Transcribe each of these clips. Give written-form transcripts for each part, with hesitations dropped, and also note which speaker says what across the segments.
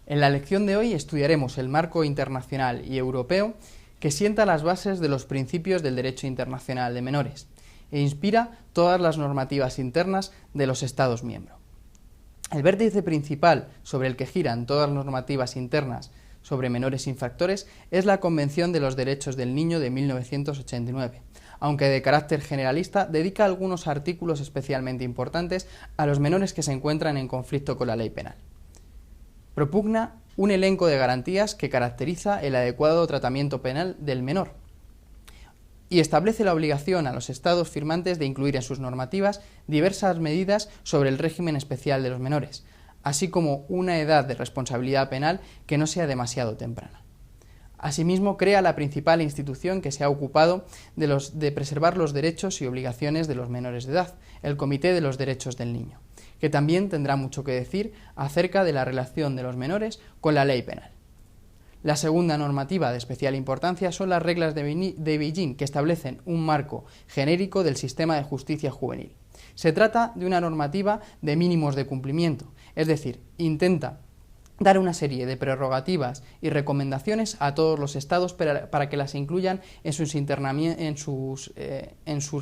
Speaker 1: En la lección de hoy estudiaremos el marco internacional y europeo que sienta las bases de los principios del derecho internacional de menores e inspira todas las normativas internas de los Estados miembros. El vértice principal sobre el que giran todas las normativas internas sobre menores infractores es la Convención de los Derechos del Niño de 1989, aunque de carácter generalista dedica algunos artículos especialmente importantes a los menores que se encuentran en conflicto con la ley penal. Propugna un elenco de garantías que caracteriza el adecuado tratamiento penal del menor y establece la obligación a los Estados firmantes de incluir en sus normativas diversas medidas sobre el régimen especial de los menores, así como una edad de responsabilidad penal que no sea demasiado temprana. Asimismo, crea la principal institución que se ha ocupado de preservar los derechos y obligaciones de los menores de edad, el Comité de los Derechos del Niño, que también tendrá mucho que decir acerca de la relación de los menores con la ley penal. La segunda normativa de especial importancia son las reglas de Beijing, que establecen un marco genérico del sistema de justicia juvenil. Se trata de una normativa de mínimos de cumplimiento, es decir, intenta dar una serie de prerrogativas y recomendaciones a todos los estados para que las incluyan en sus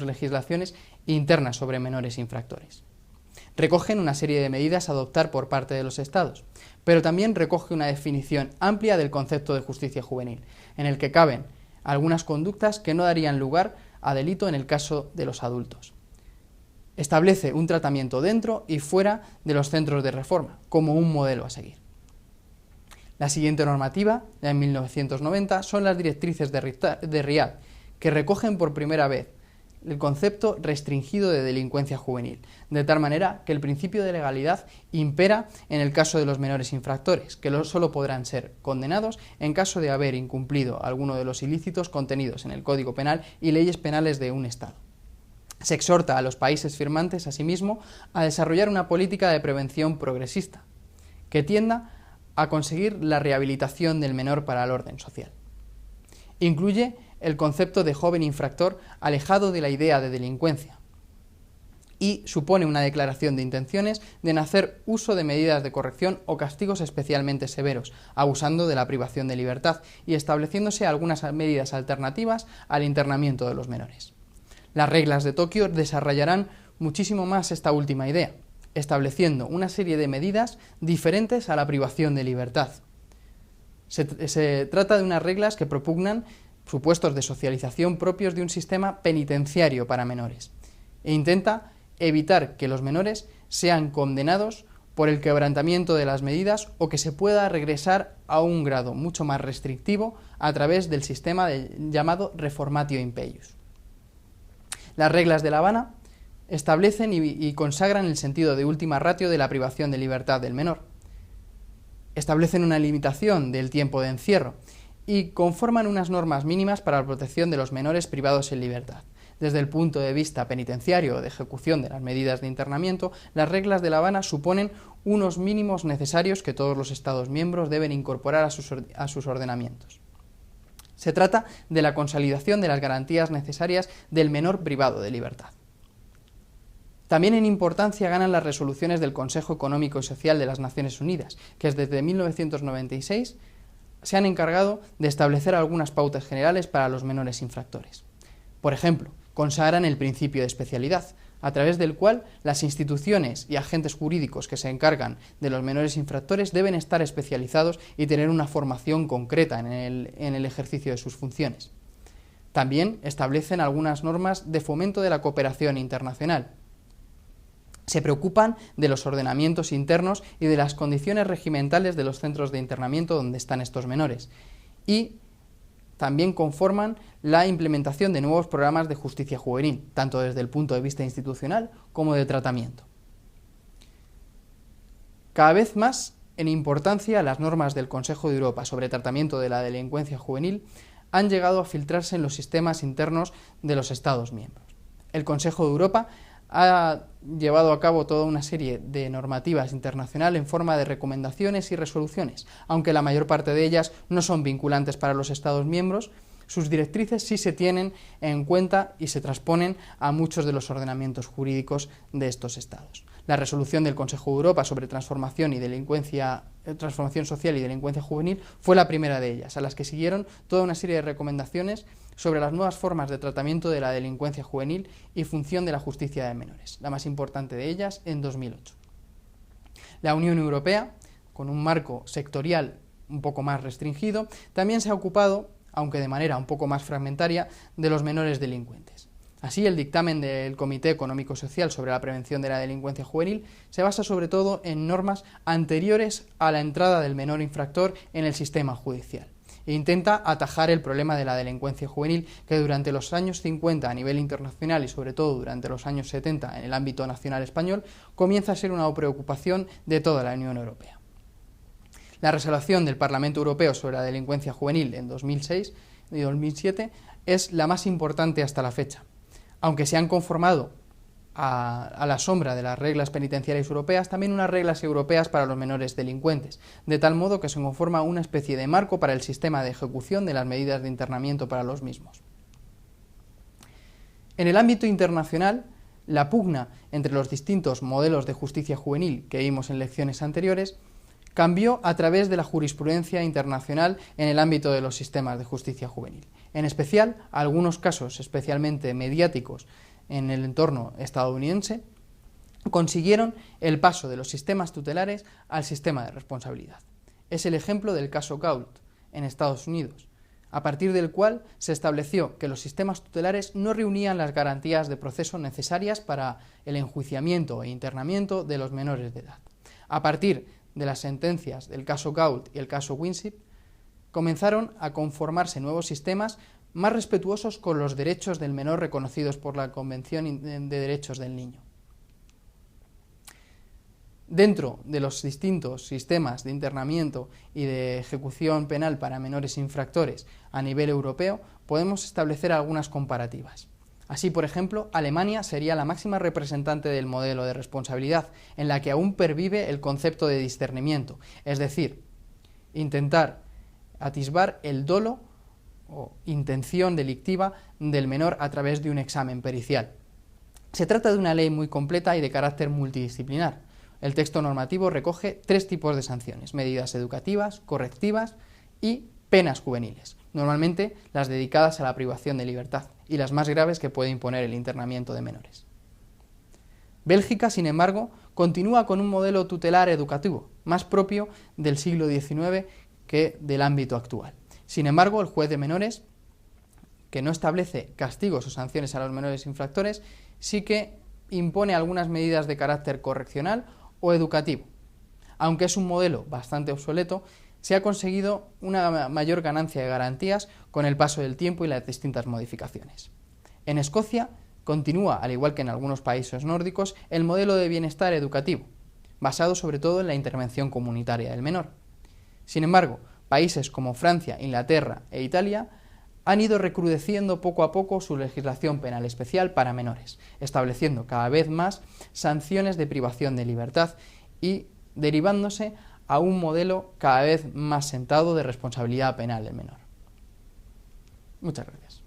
Speaker 1: legislaciones internas sobre menores infractores. Recogen una serie de medidas a adoptar por parte de los estados, pero también recoge una definición amplia del concepto de justicia juvenil, en el que caben algunas conductas que no darían lugar a delito en el caso de los adultos. Establece un tratamiento dentro y fuera de los centros de reforma, como un modelo a seguir. La siguiente normativa, ya en 1990, son las directrices de Riad, que recogen por primera vez el concepto restringido de delincuencia juvenil, de tal manera que el principio de legalidad impera en el caso de los menores infractores, que solo podrán ser condenados en caso de haber incumplido alguno de los ilícitos contenidos en el Código Penal y leyes penales de un Estado. Se exhorta a los países firmantes, asimismo, a desarrollar una política de prevención progresista, que tienda a conseguir la rehabilitación del menor para el orden social. Incluye el concepto de joven infractor alejado de la idea de delincuencia y supone una declaración de intenciones de hacer uso de medidas de corrección o castigos especialmente severos, abusando de la privación de libertad y estableciéndose algunas medidas alternativas al internamiento de los menores. Las reglas de Tokio desarrollarán muchísimo más esta última idea, estableciendo una serie de medidas diferentes a la privación de libertad. Se trata de unas reglas que propugnan supuestos de socialización propios de un sistema penitenciario para menores e intenta evitar que los menores sean condenados por el quebrantamiento de las medidas o que se pueda regresar a un grado mucho más restrictivo a través del sistema llamado reformatio impeius. Las reglas de La Habana establecen y consagran el sentido de última ratio de la privación de libertad del menor. Establecen una limitación del tiempo de encierro y conforman unas normas mínimas para la protección de los menores privados en libertad. Desde el punto de vista penitenciario o de ejecución de las medidas de internamiento, las reglas de La Habana suponen unos mínimos necesarios que todos los Estados miembros deben incorporar a sus ordenamientos. Se trata de la consolidación de las garantías necesarias del menor privado de libertad. También en importancia ganan las resoluciones del Consejo Económico y Social de las Naciones Unidas, que desde 1996 se han encargado de establecer algunas pautas generales para los menores infractores. Por ejemplo, consagran el principio de especialidad, a través del cual las instituciones y agentes jurídicos que se encargan de los menores infractores deben estar especializados y tener una formación concreta en el ejercicio de sus funciones. También establecen algunas normas de fomento de la cooperación internacional. Se preocupan de los ordenamientos internos y de las condiciones regimentales de los centros de internamiento donde están estos menores y también conforman la implementación de nuevos programas de justicia juvenil, tanto desde el punto de vista institucional como de tratamiento. Cada vez más en importancia las normas del Consejo de Europa sobre tratamiento de la delincuencia juvenil han llegado a filtrarse en los sistemas internos de los Estados miembros. El Consejo de Europa ha llevado a cabo toda una serie de normativas internacionales en forma de recomendaciones y resoluciones, aunque la mayor parte de ellas no son vinculantes para los Estados miembros. Sus directrices sí se tienen en cuenta y se transponen a muchos de los ordenamientos jurídicos de estos Estados. La resolución del Consejo de Europa sobre transformación social y delincuencia juvenil fue la primera de ellas, a las que siguieron toda una serie de recomendaciones sobre las nuevas formas de tratamiento de la delincuencia juvenil y función de la justicia de menores, la más importante de ellas en 2008. La Unión Europea, con un marco sectorial un poco más restringido, también se ha ocupado, aunque de manera un poco más fragmentaria, de los menores delincuentes. Así, el dictamen del Comité Económico Social sobre la prevención de la delincuencia juvenil se basa sobre todo en normas anteriores a la entrada del menor infractor en el sistema judicial e intenta atajar el problema de la delincuencia juvenil que durante los años 50 a nivel internacional y sobre todo durante los años 70 en el ámbito nacional español comienza a ser una preocupación de toda la Unión Europea. La resolución del Parlamento Europeo sobre la delincuencia juvenil en 2006 y 2007 es la más importante hasta la fecha. Aunque se han conformado a la sombra de las reglas penitenciarias europeas, también unas reglas europeas para los menores delincuentes, de tal modo que se conforma una especie de marco para el sistema de ejecución de las medidas de internamiento para los mismos. En el ámbito internacional, la pugna entre los distintos modelos de justicia juvenil que vimos en lecciones anteriores cambió a través de la jurisprudencia internacional en el ámbito de los sistemas de justicia juvenil. En especial, algunos casos especialmente mediáticos en el entorno estadounidense consiguieron el paso de los sistemas tutelares al sistema de responsabilidad. Es el ejemplo del caso Gault en Estados Unidos, a partir del cual se estableció que los sistemas tutelares no reunían las garantías de proceso necesarias para el enjuiciamiento e internamiento de los menores de edad. A partir de las sentencias del caso Gault y el caso Winship, comenzaron a conformarse nuevos sistemas más respetuosos con los derechos del menor reconocidos por la Convención de Derechos del Niño. Dentro de los distintos sistemas de internamiento y de ejecución penal para menores infractores a nivel europeo, podemos establecer algunas comparativas. Así, por ejemplo, Alemania sería la máxima representante del modelo de responsabilidad, en la que aún pervive el concepto de discernimiento, es decir, intentar atisbar el dolo o intención delictiva del menor a través de un examen pericial. Se trata de una ley muy completa y de carácter multidisciplinar. El texto normativo recoge 3 tipos de sanciones: medidas educativas, correctivas y penas juveniles, normalmente las dedicadas a la privación de libertad y las más graves que puede imponer el internamiento de menores. Bélgica, sin embargo, continúa con un modelo tutelar educativo, más propio del siglo XIX que del ámbito actual. Sin embargo, el juez de menores, que no establece castigos o sanciones a los menores infractores, sí que impone algunas medidas de carácter correccional o educativo. Aunque es un modelo bastante obsoleto, se ha conseguido una mayor ganancia de garantías con el paso del tiempo y las distintas modificaciones. En Escocia continúa, al igual que en algunos países nórdicos, el modelo de bienestar educativo, basado sobre todo en la intervención comunitaria del menor. Sin embargo, países como Francia, Inglaterra e Italia han ido recrudeciendo poco a poco su legislación penal especial para menores, estableciendo cada vez más sanciones de privación de libertad y derivándose a un modelo cada vez más sentado de responsabilidad penal del menor. Muchas gracias.